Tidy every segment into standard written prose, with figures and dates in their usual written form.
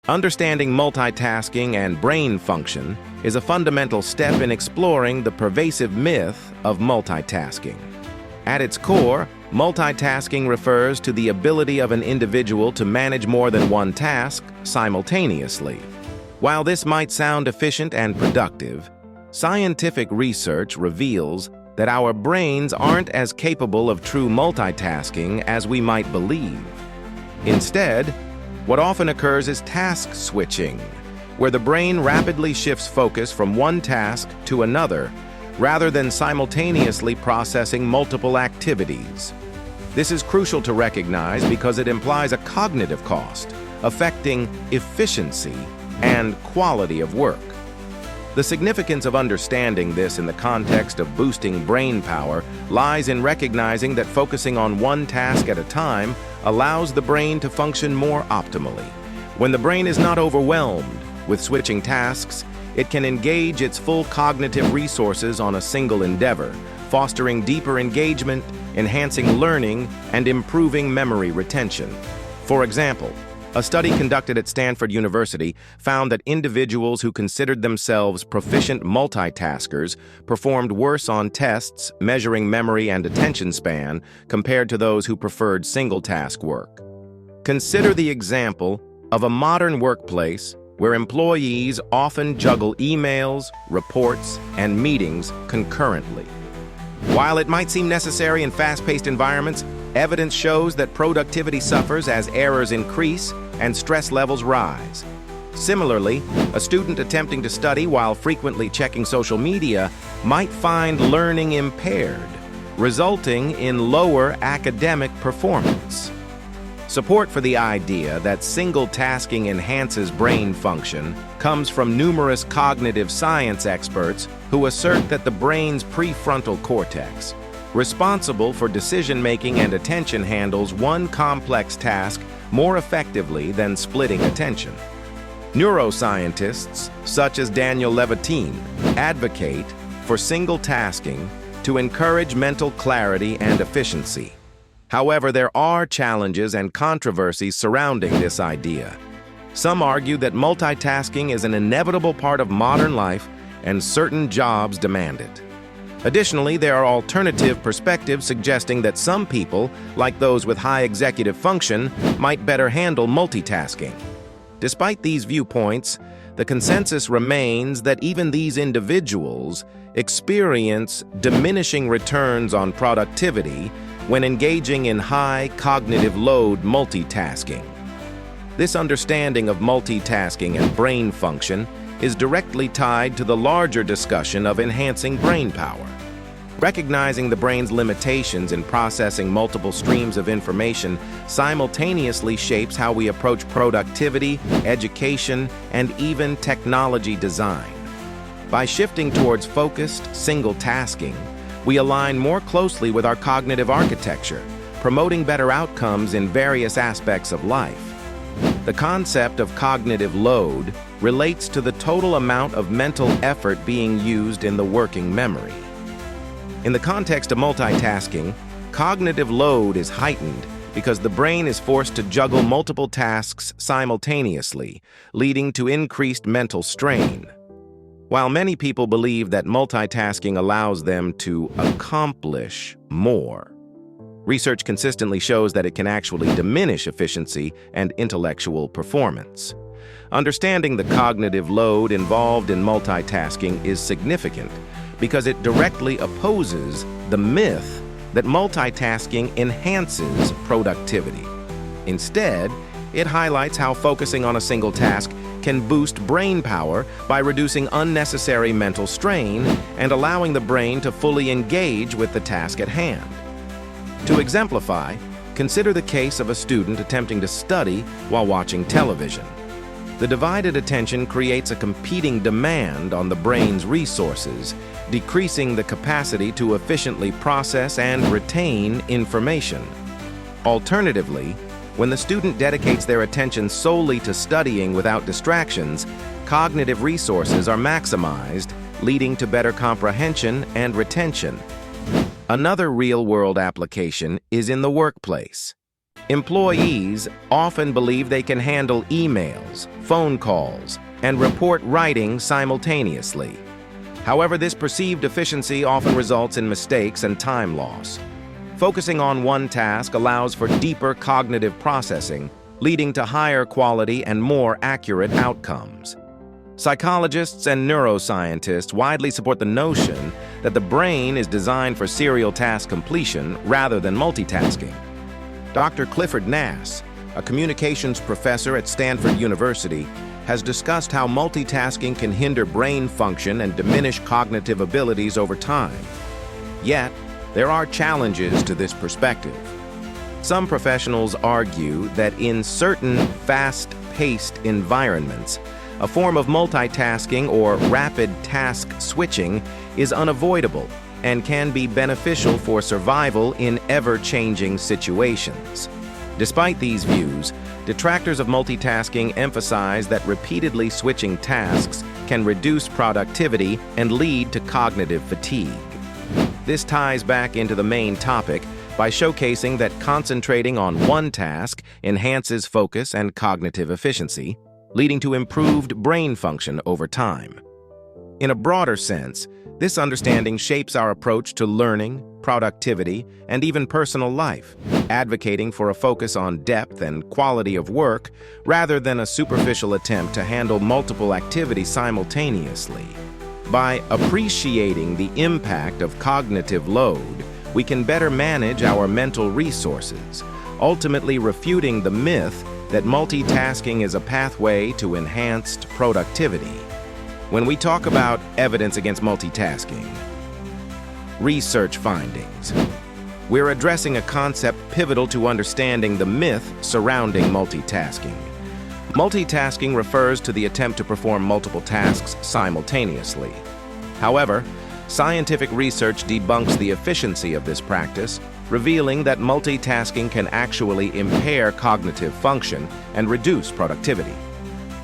Understanding multitasking and brain function is a fundamental step in exploring the pervasive myth of multitasking. At its core, multitasking refers to the ability of an individual to manage more than one task simultaneously. While this might sound efficient and productive, scientific research reveals that our brains aren't as capable of true multitasking as we might believe. Instead, what often occurs is task switching, where the brain rapidly shifts focus from one task to another, rather than simultaneously processing multiple activities. This is crucial to recognize because it implies a cognitive cost, affecting efficiency and quality of work. The significance of understanding this in the context of boosting brain power lies in recognizing that focusing on one task at a time allows the brain to function more optimally. When the brain is not overwhelmed with switching tasks, it can engage its full cognitive resources on a single endeavor, fostering deeper engagement, enhancing learning, and improving memory retention. For example, a study conducted at Stanford University found that individuals who considered themselves proficient multitaskers performed worse on tests measuring memory and attention span compared to those who preferred single-task work. Consider the example of a modern workplace where employees often juggle emails, reports, and meetings concurrently. While it might seem necessary in fast-paced environments, evidence shows that productivity suffers as errors increase and stress levels rise. Similarly, a student attempting to study while frequently checking social media might find learning impaired, resulting in lower academic performance. Support for the idea that single tasking enhances brain function comes from numerous cognitive science experts who assert that the brain's prefrontal cortex, responsible for decision-making and attention, handles one complex task more effectively than splitting attention. Neuroscientists, such as Daniel Levitin, advocate for single tasking to encourage mental clarity and efficiency. However, there are challenges and controversies surrounding this idea. Some argue that multitasking is an inevitable part of modern life and certain jobs demand it. Additionally, there are alternative perspectives suggesting that some people, like those with high executive function, might better handle multitasking. Despite these viewpoints, the consensus remains that even these individuals experience diminishing returns on productivity when engaging in high cognitive load multitasking. This understanding of multitasking and brain function is directly tied to the larger discussion of enhancing brain power. Recognizing the brain's limitations in processing multiple streams of information simultaneously shapes how we approach productivity, education, and even technology design. By shifting towards focused, single tasking, we align more closely with our cognitive architecture, promoting better outcomes in various aspects of life. The concept of cognitive load relates to the total amount of mental effort being used in the working memory. In the context of multitasking, cognitive load is heightened because the brain is forced to juggle multiple tasks simultaneously, leading to increased mental strain. While many people believe that multitasking allows them to accomplish more, research consistently shows that it can actually diminish efficiency and intellectual performance. Understanding the cognitive load involved in multitasking is significant because it directly opposes the myth that multitasking enhances productivity. Instead, it highlights how focusing on a single task can boost brain power by reducing unnecessary mental strain and allowing the brain to fully engage with the task at hand. To exemplify, consider the case of a student attempting to study while watching television. The divided attention creates a competing demand on the brain's resources, decreasing the capacity to efficiently process and retain information. Alternatively, when the student dedicates their attention solely to studying without distractions, cognitive resources are maximized, leading to better comprehension and retention. Another real-world application is in the workplace. Employees often believe they can handle emails, phone calls, and report writing simultaneously. However, this perceived efficiency often results in mistakes and time loss. Focusing on one task allows for deeper cognitive processing, leading to higher quality and more accurate outcomes. Psychologists and neuroscientists widely support the notion that the brain is designed for serial task completion rather than multitasking. Dr. Clifford Nass, a communications professor at Stanford University, has discussed how multitasking can hinder brain function and diminish cognitive abilities over time. Yet, there are challenges to this perspective. Some professionals argue that in certain fast-paced environments, a form of multitasking or rapid task switching is unavoidable and can be beneficial for survival in ever-changing situations. Despite these views, detractors of multitasking emphasize that repeatedly switching tasks can reduce productivity and lead to cognitive fatigue. This ties back into the main topic by showcasing that concentrating on one task enhances focus and cognitive efficiency, leading to improved brain function over time. In a broader sense, this understanding shapes our approach to learning, productivity, and even personal life, advocating for a focus on depth and quality of work rather than a superficial attempt to handle multiple activities simultaneously. By appreciating the impact of cognitive load, we can better manage our mental resources, ultimately refuting the myth that multitasking is a pathway to enhanced productivity. When we talk about evidence against multitasking, research findings, we're addressing a concept pivotal to understanding the myth surrounding multitasking. Multitasking refers to the attempt to perform multiple tasks simultaneously. However, scientific research debunks the efficiency of this practice, revealing that multitasking can actually impair cognitive function and reduce productivity.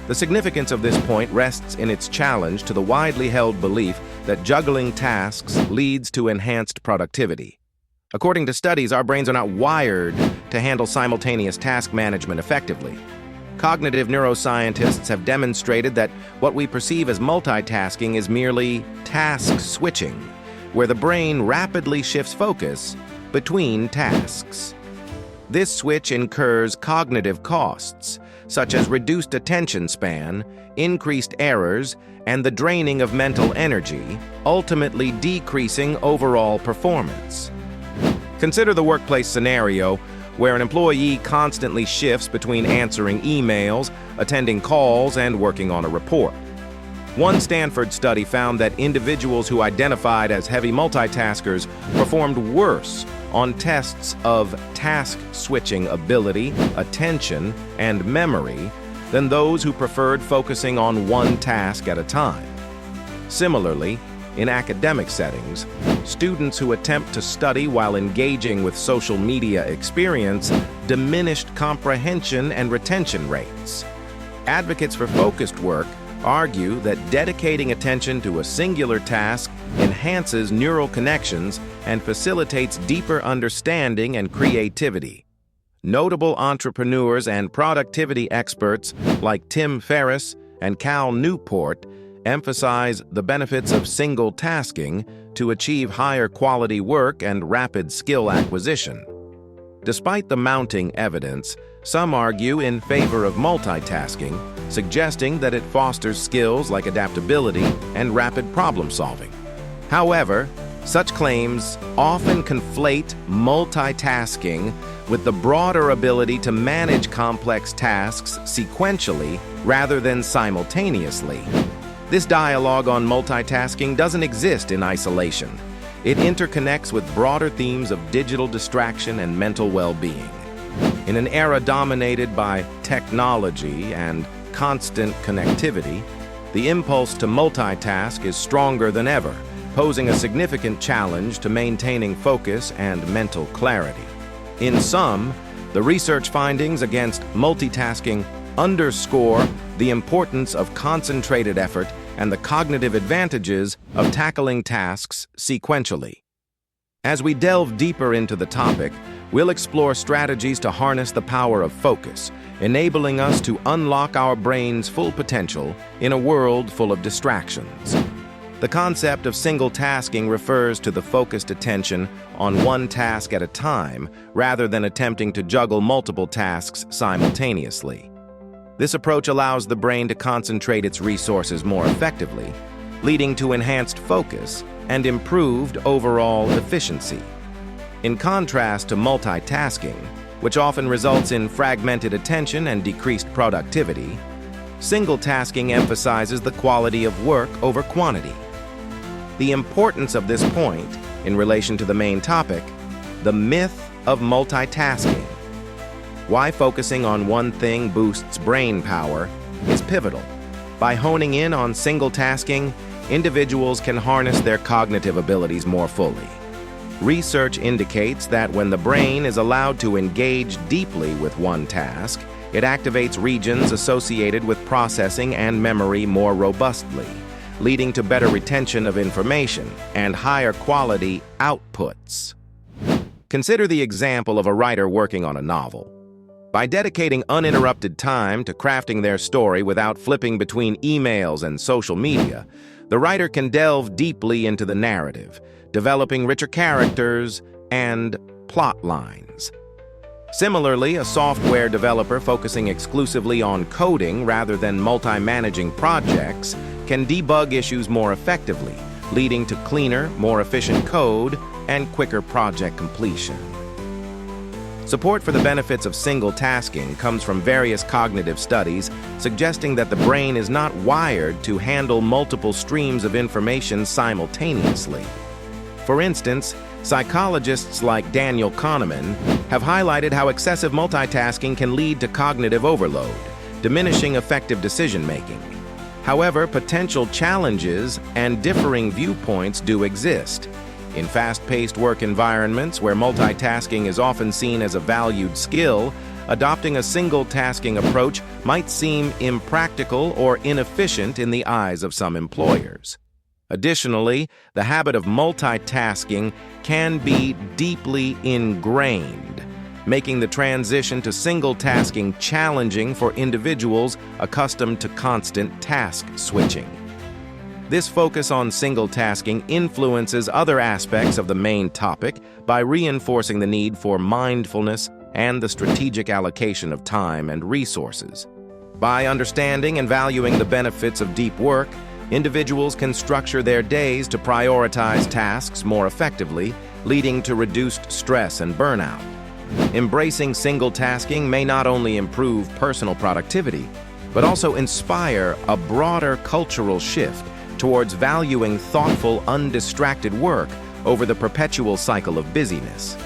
The significance of this point rests in its challenge to the widely held belief that juggling tasks leads to enhanced productivity. According to studies, our brains are not wired to handle simultaneous task management effectively. Cognitive neuroscientists have demonstrated that what we perceive as multitasking is merely task switching, where the brain rapidly shifts focus between tasks. This switch incurs cognitive costs, such as reduced attention span, increased errors, and the draining of mental energy, ultimately decreasing overall performance. Consider the workplace scenario where an employee constantly shifts between answering emails, attending calls, and working on a report. One Stanford study found that individuals who identified as heavy multitaskers performed worse on tests of task switching ability, attention, and memory than those who preferred focusing on one task at a time. Similarly, in academic settings, students who attempt to study while engaging with social media experience diminished comprehension and retention rates. Advocates for focused work argue that dedicating attention to a singular task enhances neural connections and facilitates deeper understanding and creativity. Notable entrepreneurs and productivity experts like Tim Ferriss and Cal Newport emphasize the benefits of single tasking to achieve higher quality work and rapid skill acquisition. Despite the mounting evidence, some argue in favor of multitasking, suggesting that it fosters skills like adaptability and rapid problem solving. However, such claims often conflate multitasking with the broader ability to manage complex tasks sequentially rather than simultaneously. This dialogue on multitasking doesn't exist in isolation. It interconnects with broader themes of digital distraction and mental well-being. In an era dominated by technology and constant connectivity, the impulse to multitask is stronger than ever, posing a significant challenge to maintaining focus and mental clarity. In sum, the research findings against multitasking underscore the importance of concentrated effort and the cognitive advantages of tackling tasks sequentially. As we delve deeper into the topic, we'll explore strategies to harness the power of focus, enabling us to unlock our brain's full potential in a world full of distractions. The concept of single tasking refers to the focused attention on one task at a time, rather than attempting to juggle multiple tasks simultaneously. This approach allows the brain to concentrate its resources more effectively, leading to enhanced focus and improved overall efficiency. In contrast to multitasking, which often results in fragmented attention and decreased productivity, single tasking emphasizes the quality of work over quantity. The importance of this point, in relation to the main topic, the myth of multitasking. Why focusing on one thing boosts brain power is pivotal. By honing in on single tasking, individuals can harness their cognitive abilities more fully. Research indicates that when the brain is allowed to engage deeply with one task, it activates regions associated with processing and memory more robustly, leading to better retention of information and higher quality outputs. Consider the example of a writer working on a novel. By dedicating uninterrupted time to crafting their story without flipping between emails and social media, the writer can delve deeply into the narrative, developing richer characters and plot lines. Similarly, a software developer focusing exclusively on coding rather than multi-managing projects can debug issues more effectively, leading to cleaner, more efficient code and quicker project completion. Support for the benefits of single tasking comes from various cognitive studies suggesting that the brain is not wired to handle multiple streams of information simultaneously. For instance, psychologists like Daniel Kahneman have highlighted how excessive multitasking can lead to cognitive overload, diminishing effective decision-making. However, potential challenges and differing viewpoints do exist. In fast-paced work environments where multitasking is often seen as a valued skill, adopting a single-tasking approach might seem impractical or inefficient in the eyes of some employers. Additionally, the habit of multitasking can be deeply ingrained, making the transition to single-tasking challenging for individuals accustomed to constant task switching. This focus on single tasking influences other aspects of the main topic by reinforcing the need for mindfulness and the strategic allocation of time and resources. By understanding and valuing the benefits of deep work, individuals can structure their days to prioritize tasks more effectively, leading to reduced stress and burnout. Embracing single tasking may not only improve personal productivity, but also inspire a broader cultural shift towards valuing thoughtful, undistracted work over the perpetual cycle of busyness.